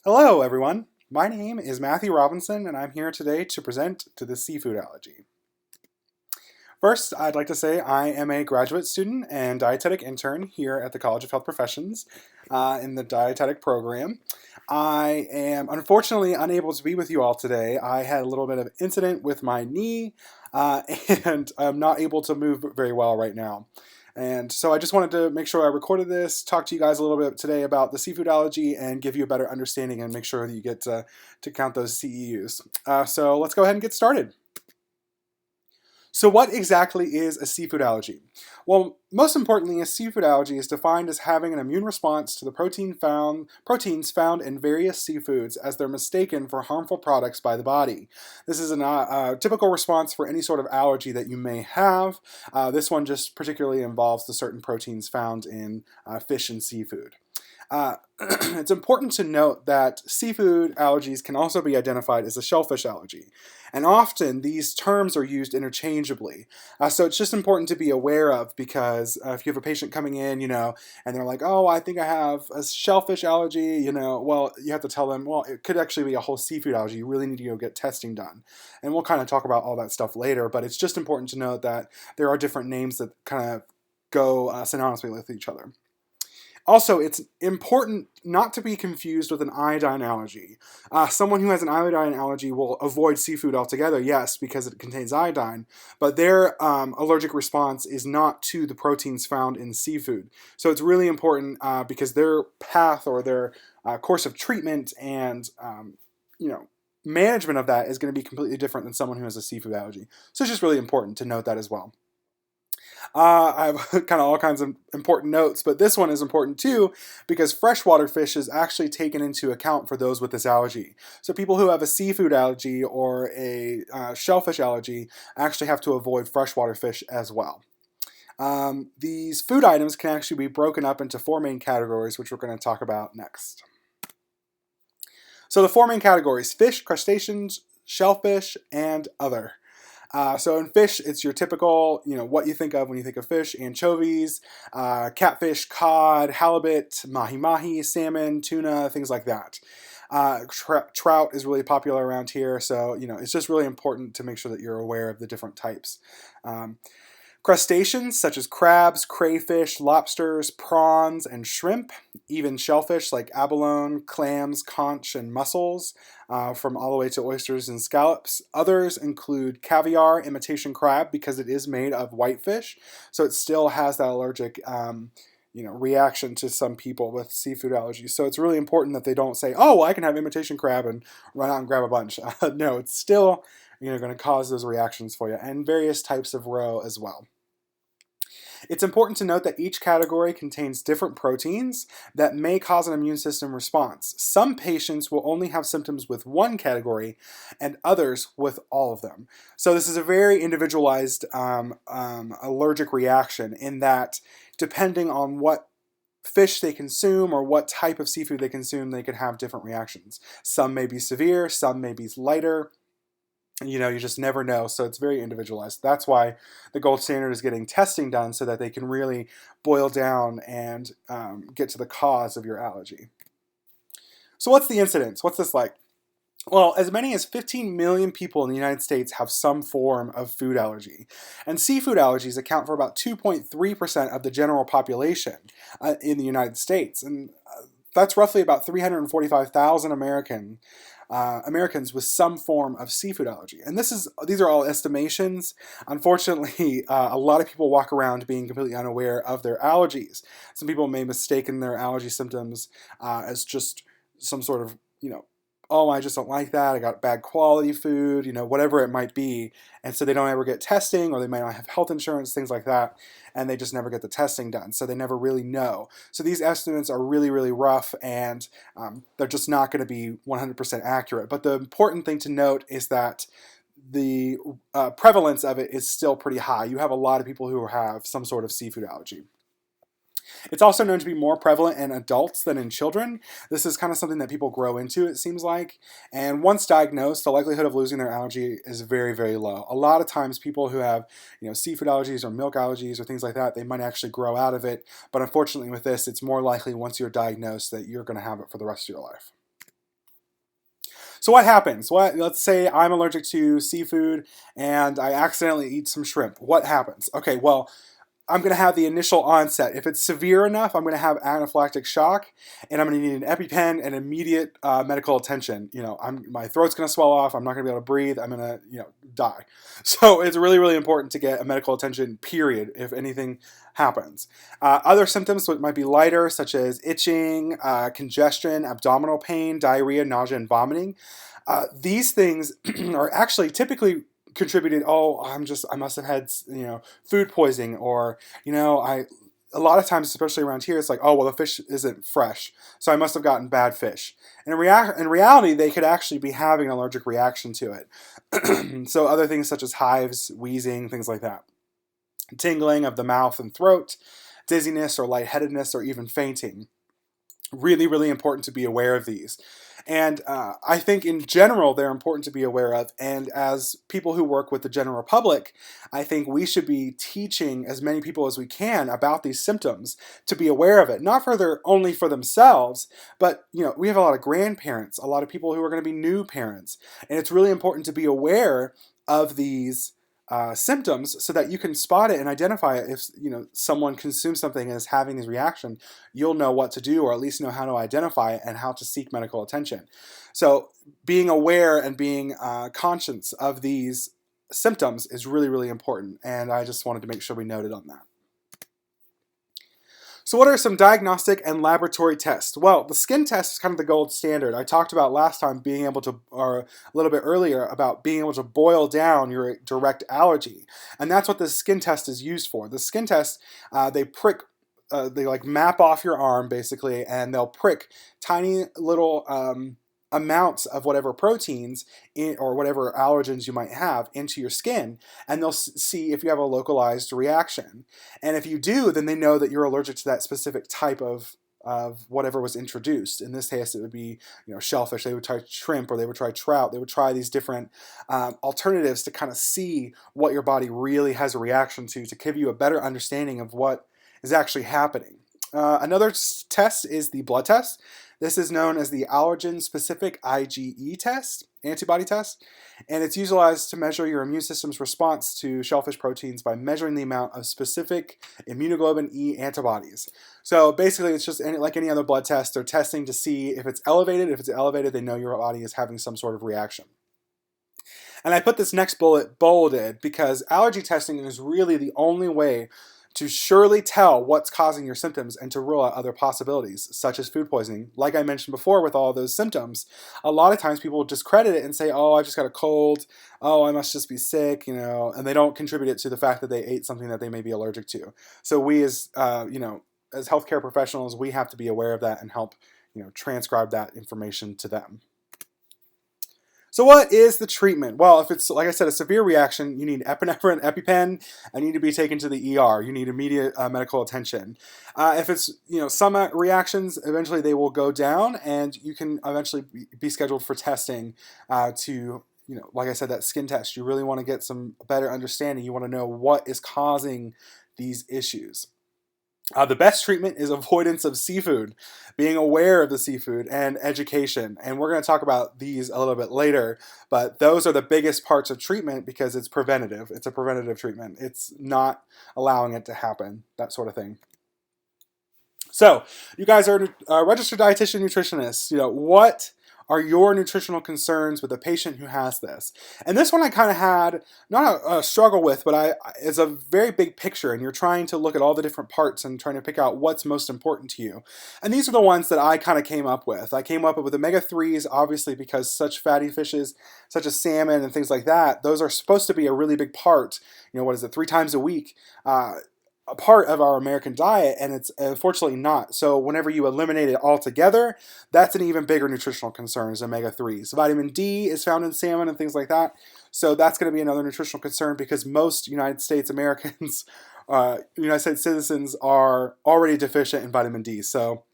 Hello, everyone. My name is Matthew Robinson, and I'm here today to present to the seafood allergy. First, I'd like to say I am a graduate student and dietetic intern here at the College of Health Professions in the dietetic program. I am unfortunately unable to be with you all today. I had a little bit of incident with my knee, and I'm not able to move very well right now. And so I just wanted to make sure I recorded this, talk to you guys a little bit today about the seafood allergy, and give you a better understanding and make sure that you get to count those CEUs. So let's go ahead and get started. So what exactly is a seafood allergy? Well, most importantly, a seafood allergy is defined as having an immune response to the proteins found in various seafoods as they're mistaken for harmful products by the body. This is a typical response for any sort of allergy that you may have. This one just particularly involves the certain proteins found in fish and seafood. It's important to note that seafood allergies can also be identified as a shellfish allergy, and often these terms are used interchangeably. So it's just important to be aware of because if you have a patient coming in, and they're like, "Oh, I think I have a shellfish allergy," well, you have to tell them, well, it could actually be a whole seafood allergy. You really need to go get testing done, and we'll kind of talk about all that stuff later. But it's just important to note that there are different names that kind of go synonymously with each other. Also, it's important not to be confused with an iodine allergy. Someone who has an iodine allergy will avoid seafood altogether, yes, because it contains iodine, but their allergic response is not to the proteins found in seafood. So it's really important because their path or their course of treatment and management of that is going to be completely different than someone who has a seafood allergy. So it's just really important to note that as well. I have kind of all kinds of important notes, but this one is important too because freshwater fish is actually taken into account for those with this allergy. So people who have a seafood allergy or a shellfish allergy actually have to avoid freshwater fish as well. These food items can actually be broken up into four main categories, which we're going to talk about next. So the four main categories: fish, crustaceans, shellfish, and other. So in fish, it's your typical, what you think of when you think of fish: anchovies, catfish, cod, halibut, mahi-mahi, salmon, tuna, things like that. Trout is really popular around here, so it's just really important to make sure that you're aware of the different types. Crustaceans such as crabs, crayfish, lobsters, prawns, and shrimp, even shellfish like abalone, clams, conch, and mussels, from all the way to oysters and scallops. Others include caviar, imitation crab, because it is made of whitefish, so it still has that allergic reaction to some people with seafood allergies. So it's really important that they don't say, "Oh, well, I can have imitation crab," and run out and grab a bunch. No, it's still going to cause those reactions for you, and various types of roe as well. It's important to note that each category contains different proteins that may cause an immune system response. Some patients will only have symptoms with one category and others with all of them. So this is a very individualized allergic reaction in that depending on what fish they consume or what type of seafood they consume, they could have different reactions. Some may be severe, some may be lighter. You just never know, so it's very individualized. That's why the gold standard is getting testing done so that they can really boil down and get to the cause of your allergy. So what's the incidence? What's this like? Well, as many as 15 million people in the United States have some form of food allergy. And seafood allergies account for about 2.3% of the general population in the United States. And that's roughly about 345,000 Americans with some form of seafood allergy. And these are all estimations. Unfortunately, a lot of people walk around being completely unaware of their allergies. Some people may mistake their allergy symptoms as just some sort of, oh, I just don't like that, I got bad quality food, whatever it might be. And so they don't ever get testing, or they might not have health insurance, things like that, and they just never get the testing done. So they never really know. So these estimates are really, really rough, and they're just not going to be 100% accurate. But the important thing to note is that the prevalence of it is still pretty high. You have a lot of people who have some sort of seafood allergy. It's also known to be more prevalent in adults than in children. This is kind of something that people grow into, it seems like. And once diagnosed, the likelihood of losing their allergy is very, very low. A lot of times people who have, seafood allergies or milk allergies or things like that, they might actually grow out of it. But unfortunately with this, it's more likely once you're diagnosed that you're going to have it for the rest of your life. So what happens? Let's say I'm allergic to seafood and I accidentally eat some shrimp. What happens? Okay, well, I'm going to have the initial onset. If it's severe enough, I'm going to have anaphylactic shock, and I'm going to need an EpiPen and immediate medical attention. My throat's going to swell off. I'm not going to be able to breathe. I'm going to, die. So it's really, really important to get a medical attention. Period. If anything happens, other symptoms might be lighter, such as itching, congestion, abdominal pain, diarrhea, nausea, and vomiting. These things are actually typically contributed, oh, I must have had, food poisoning, or, a lot of times, especially around here, it's like, oh, well, the fish isn't fresh, so I must have gotten bad fish. And in reality, they could actually be having an allergic reaction to it. So other things such as hives, wheezing, things like that. Tingling of the mouth and throat, dizziness or lightheadedness, or even fainting. Really, really important to be aware of these. And I think in general, they're important to be aware of. And as people who work with the general public, I think we should be teaching as many people as we can about these symptoms to be aware of it. Not only for themselves, but we have a lot of grandparents, a lot of people who are going to be new parents. And it's really important to be aware of these symptoms so that you can spot it and identify it. If someone consumes something and is having this reaction, you'll know what to do, or at least know how to identify it and how to seek medical attention. So being aware and being conscious of these symptoms is really, really important, and I just wanted to make sure we noted on that. So what are some diagnostic and laboratory tests? Well, the skin test is kind of the gold standard. I talked about last time or a little bit earlier, about being able to boil down your direct allergy. And that's what the skin test is used for. The skin test, they map off your arm basically, and they'll prick tiny little amounts of whatever proteins or whatever allergens you might have into your skin, and they'll see if you have a localized reaction. And if you do, then they know that you're allergic to that specific type of whatever was introduced. In this case, it would be shellfish. They would try shrimp, or they would try trout. They would try these different alternatives to kind of see what your body really has a reaction to give you a better understanding of what is actually happening. Another test is the blood test. This is known as the allergen-specific IgE test, antibody test, and it's utilized to measure your immune system's response to shellfish proteins by measuring the amount of specific immunoglobulin E antibodies. So basically, it's just like any other blood test. They're testing to see if it's elevated. If it's elevated, they know your body is having some sort of reaction. And I put this next bullet bolded because allergy testing is really the only way to surely tell what's causing your symptoms and to rule out other possibilities, such as food poisoning. Like I mentioned before with all those symptoms, a lot of times people discredit it and say, oh, I just got a cold, oh, I must just be sick, and they don't contribute it to the fact that they ate something that they may be allergic to. So we as healthcare professionals, we have to be aware of that and help, transcribe that information to them. So what is the treatment? Well, if it's, like I said, a severe reaction, you need epinephrine, EpiPen, and you need to be taken to the ER. You need immediate medical attention. If it's, some reactions, eventually they will go down, and you can eventually be scheduled for testing to, like I said, that skin test. You really want to get some better understanding. You want to know what is causing these issues. The best treatment is avoidance of seafood, being aware of the seafood, and education. And we're going to talk about these a little bit later, but those are the biggest parts of treatment because it's preventative. It's a preventative treatment. It's not allowing it to happen, that sort of thing. So, you guys are registered dietitian nutritionists. What are your nutritional concerns with a patient who has this? And this one I kind of had, not a struggle with, but it's a very big picture, and you're trying to look at all the different parts and trying to pick out what's most important to you. And these are the ones that I kind of came up with. I came up with omega-3s, obviously, because such fatty fishes, such as salmon and things like that, those are supposed to be a really big part, 3 times a week, a part of our American diet, and it's unfortunately not. So whenever you eliminate it altogether, that's an even bigger nutritional concern is omega-3s. Vitamin D is found in salmon and things like that. So that's going to be another nutritional concern because most United States Americans, United States citizens are already deficient in vitamin D. So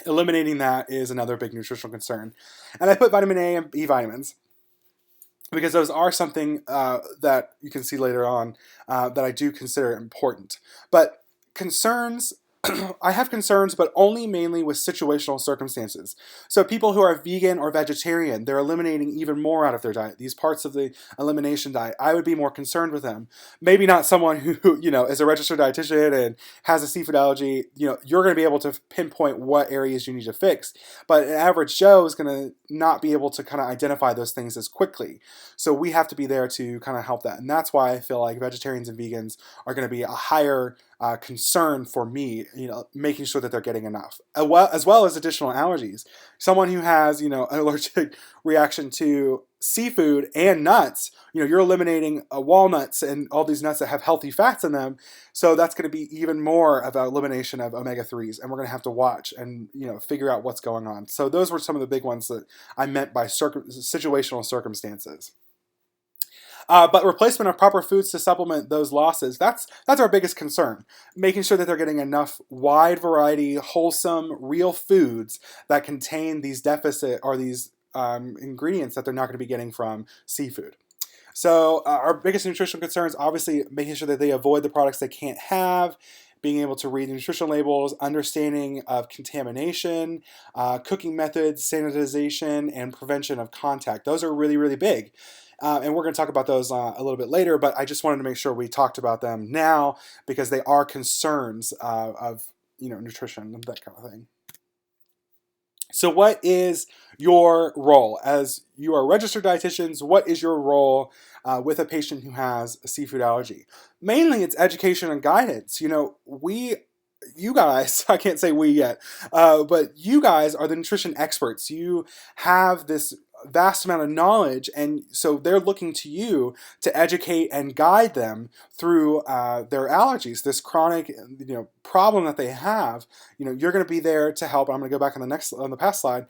eliminating that is another big nutritional concern. And I put vitamin A and B vitamins, because those are something that you can see later on that I do consider important. But concerns I have concerns, but only mainly with situational circumstances. So people who are vegan or vegetarian, they're eliminating even more out of their diet. These parts of the elimination diet, I would be more concerned with them. Maybe not someone who, is a registered dietitian and has a seafood allergy. You're going to be able to pinpoint what areas you need to fix. But an average Joe is going to not be able to kind of identify those things as quickly. So we have to be there to kind of help that. And that's why I feel like vegetarians and vegans are going to be a higher concern for me, making sure that they're getting enough, as well as additional allergies. Someone who has, an allergic reaction to seafood and nuts, you're eliminating walnuts and all these nuts that have healthy fats in them. So that's going to be even more of an elimination of omega-3s, and we're going to have to watch and, figure out what's going on. So those were some of the big ones that I meant by situational circumstances. But replacement of proper foods to supplement those losses, that's our biggest concern. Making sure that they're getting enough wide variety, wholesome, real foods that contain these deficit or these ingredients that they're not going to be getting from seafood. So our biggest nutritional concerns, obviously, making sure that they avoid the products they can't have, being able to read the nutrition labels, understanding of contamination, cooking methods, sanitization, and prevention of contact. Those are really, really big. And we're going to talk about those a little bit later, but I just wanted to make sure we talked about them now because they are concerns of nutrition and that kind of thing. So what is your role? As you are registered dietitians, what is your role with a patient who has a seafood allergy? Mainly it's education and guidance. You guys, I can't say we yet, but you guys are the nutrition experts. You have this vast amount of knowledge, and so they're looking to you to educate and guide them through their allergies, this chronic problem that they have. You're going to be there to help. I'm going to go back on the past slide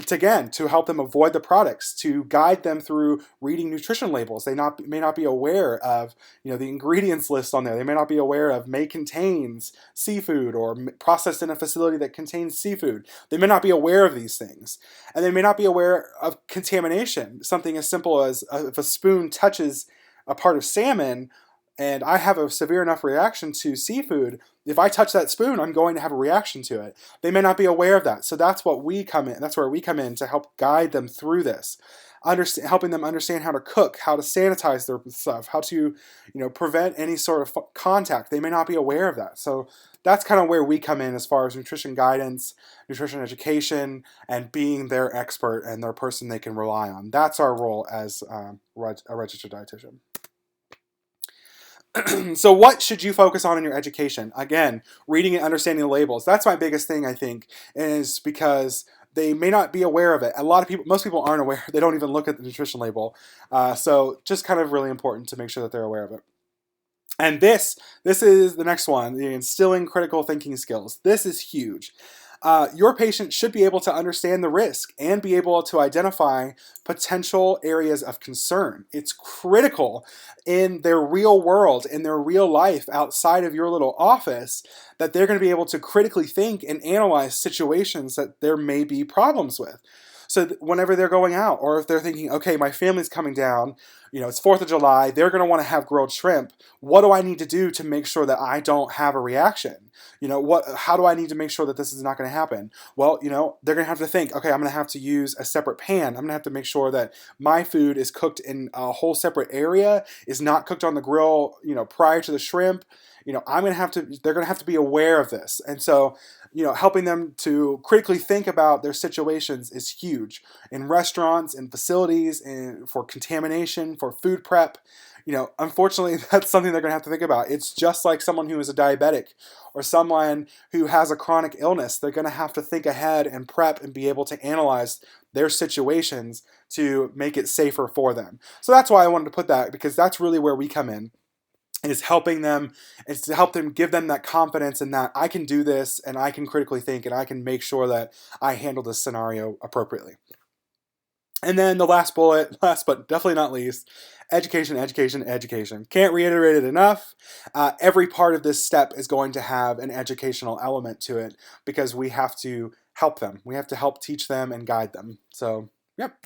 to help them avoid the products, to guide them through reading nutrition labels. They may not be aware of the ingredients list on there. They may not be aware of may contains seafood or processed in a facility that contains seafood. They may not be aware of these things, and they may not be aware of contamination. Something as simple as if a spoon touches a part of salmon and I have a severe enough reaction to seafood, if I touch that spoon, I'm going to have a reaction to it. They may not be aware of that. So that's where we come in to help guide them through this. Helping them understand how to cook, how to sanitize their stuff, how to prevent any sort of contact. They may not be aware of that. So that's kind of where we come in as far as nutrition guidance, nutrition education, and being their expert and their person they can rely on. That's our role as a registered dietitian. So what should you focus on in your education? Again, reading and understanding the labels. That's my biggest thing, I think, is because they may not be aware of it. Most people aren't aware. They don't even look at the nutrition label. So just kind of really important to make sure that they're aware of it. And this is the next one, the instilling critical thinking skills. This is huge. Your patient should be able to understand the risk and be able to identify potential areas of concern. It's critical in their real world, in their real life outside of your little office, that they're going to be able to critically think and analyze situations that there may be problems with. So whenever they're going out, or if they're thinking, okay, my family's coming down, it's 4th of July, they're going to want to have grilled shrimp. What do I need to do to make sure that I don't have a reaction? How do I need to make sure that this is not going to happen? Well, they're going to have to think, okay, I'm going to have to use a separate pan. I'm going to have to make sure that my food is cooked in a whole separate area, is not cooked on the grill, prior to the shrimp. They're going to have to be aware of this. And so, helping them to critically think about their situations is huge in restaurants, in facilities, and for contamination, for food prep. Unfortunately, that's something they're going to have to think about. It's just like someone who is a diabetic or someone who has a chronic illness. They're going to have to think ahead and prep and be able to analyze their situations to make it safer for them. So that's why I wanted to put that, because that's really where we come in. Is helping them, is to help them, give them that confidence in that I can do this and I can critically think and I can make sure that I handle this scenario appropriately. And then the last bullet, last but definitely not least, education, education, education. Can't reiterate it enough. Every part of this step is going to have an educational element to it because we have to help them. We have to help teach them and guide them. So, yep.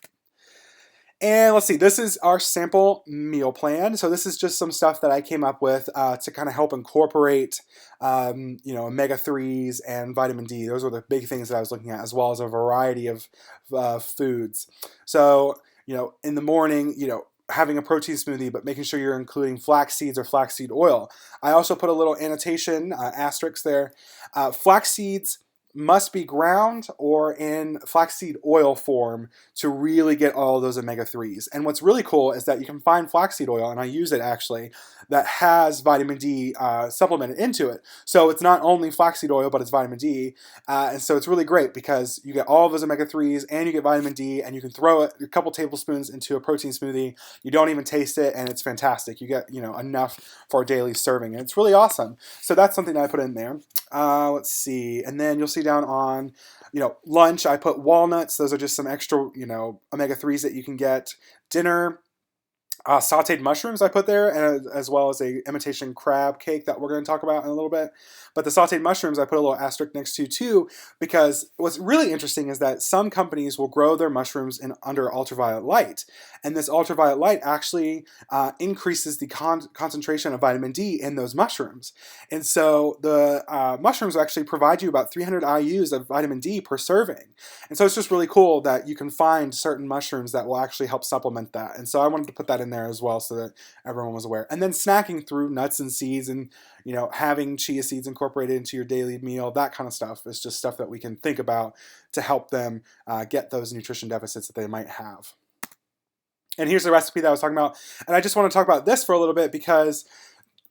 And let's see, this is our sample meal plan. So this is just some stuff that I came up with to kind of help incorporate, omega-3s and vitamin D. Those were the big things that I was looking at, as well as a variety of foods. So, in the morning, having a protein smoothie, but making sure you're including flax seeds or flaxseed oil. I also put a little annotation, asterisk there. Flax seeds must be ground or in flaxseed oil form to really get all of those omega-3s. And what's really cool is that you can find flaxseed oil, and I use it actually, that has vitamin D supplemented into it. So it's not only flaxseed oil, but it's vitamin D. And so it's really great because you get all of those omega-3s and you get vitamin D, and you can throw a couple tablespoons into a protein smoothie. You don't even taste it, and it's fantastic. You get, enough for a daily serving, and it's really awesome. So that's something that I put in there. Let's see. And then you'll see down on, lunch, I put walnuts. Those are just some extra, omega-3s that you can get. Dinner, sauteed mushrooms I put there, and as well as a imitation crab cake that we're going to talk about in a little bit. But the sauteed mushrooms I put a little asterisk next to too, because what's really interesting is that some companies will grow their mushrooms under ultraviolet light, and this ultraviolet light actually increases the concentration of vitamin D in those mushrooms. And so the mushrooms will actually provide you about 300 IUs of vitamin D per serving. And so it's just really cool that you can find certain mushrooms that will actually help supplement that. And so I wanted to put that in there as well so that everyone was aware. And then snacking through nuts and seeds and, having chia seeds incorporated into your daily meal, that kind of stuff is just stuff that we can think about to help them get those nutrition deficits that they might have. And here's the recipe that I was talking about. And I just want to talk about this for a little bit because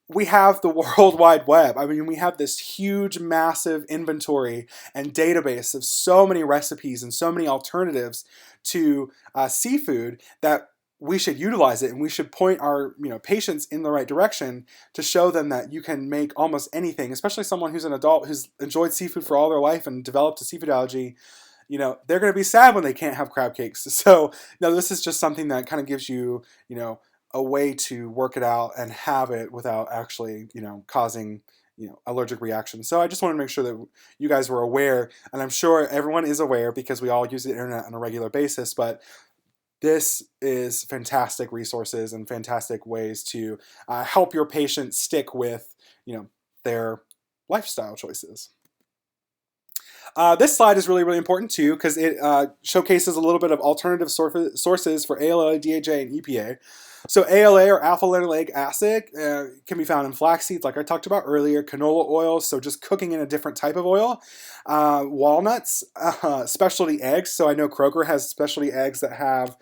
we have the World Wide Web. I mean, we have this huge, massive inventory and database of so many recipes and so many alternatives to seafood that we should utilize it, and we should point our patients in the right direction to show them that you can make almost anything, especially someone who's an adult who's enjoyed seafood for all their life and developed a seafood allergy. They're going to be sad when they can't have crab cakes. So, this is just something that kind of gives you, a way to work it out and have it without actually, causing, allergic reactions. So I just wanted to make sure that you guys were aware, and I'm sure everyone is aware because we all use the internet on a regular basis, but this is fantastic resources and fantastic ways to help your patient stick with, their lifestyle choices. This slide is really, really important too because it showcases a little bit of alternative sources for ALA, DHA, and EPA. So ALA, or alpha-linoleic acid, can be found in flax seeds, like I talked about earlier, canola oil, so just cooking in a different type of oil, walnuts, specialty eggs. So I know Kroger has specialty eggs that have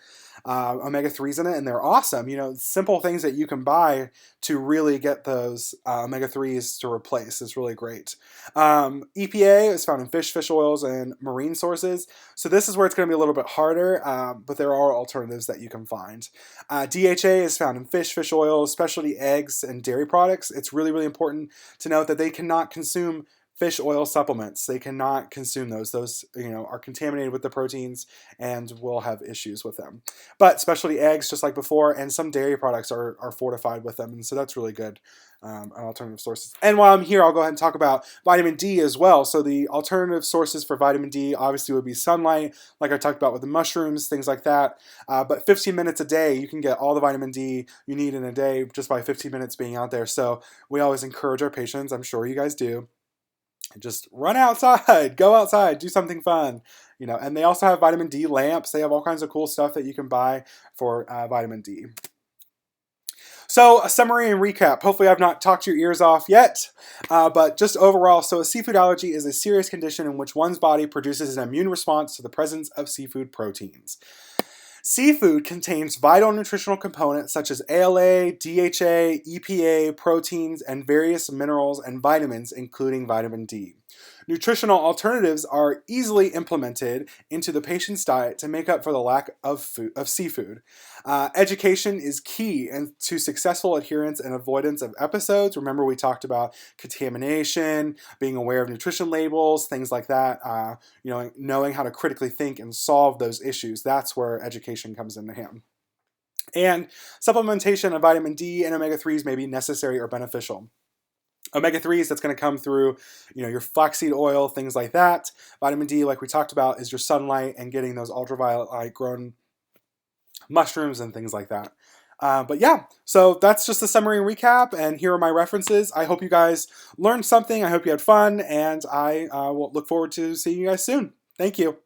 omega-3s in it, and they're awesome. Simple things that you can buy to really get those omega-3s to replace is really great. EPA is found in fish oils, and marine sources. So this is where it's going to be a little bit harder, but there are alternatives that you can find. DHA is found in fish oils, specialty eggs, and dairy products. It's really, really important to note that they cannot consume fish oil supplements. They cannot consume those. Those, are contaminated with the proteins and will have issues with them. But specialty eggs, just like before, and some dairy products are fortified with them, and so that's really good. Alternative sources. And while I'm here, I'll go ahead and talk about vitamin D as well. So the alternative sources for vitamin D obviously would be sunlight, like I talked about with the mushrooms, things like that. But 15 minutes a day, you can get all the vitamin D you need in a day just by 15 minutes being out there. So we always encourage our patients, I'm sure you guys do, just run outside, go outside, do something fun, and they also have vitamin D lamps. They have all kinds of cool stuff that you can buy for vitamin D. So a summary and recap. Hopefully I've not talked your ears off yet, but just overall, so a seafood allergy is a serious condition in which one's body produces an immune response to the presence of seafood proteins. Seafood contains vital nutritional components such as ALA, DHA, EPA, proteins, and various minerals and vitamins, including vitamin D. Nutritional alternatives are easily implemented into the patient's diet to make up for the lack of seafood. Education is key to successful adherence and avoidance of episodes. Remember, we talked about contamination, being aware of nutrition labels, things like that. Knowing how to critically think and solve those issues. That's where education comes into hand. And supplementation of vitamin D and omega-3s may be necessary or beneficial. Omega-3s, that's going to come through, your flaxseed oil, things like that. Vitamin D, like we talked about, is your sunlight and getting those ultraviolet light grown mushrooms and things like that. But yeah, so that's just a summary and recap, and here are my references. I hope you guys learned something. I hope you had fun, and I will look forward to seeing you guys soon. Thank you.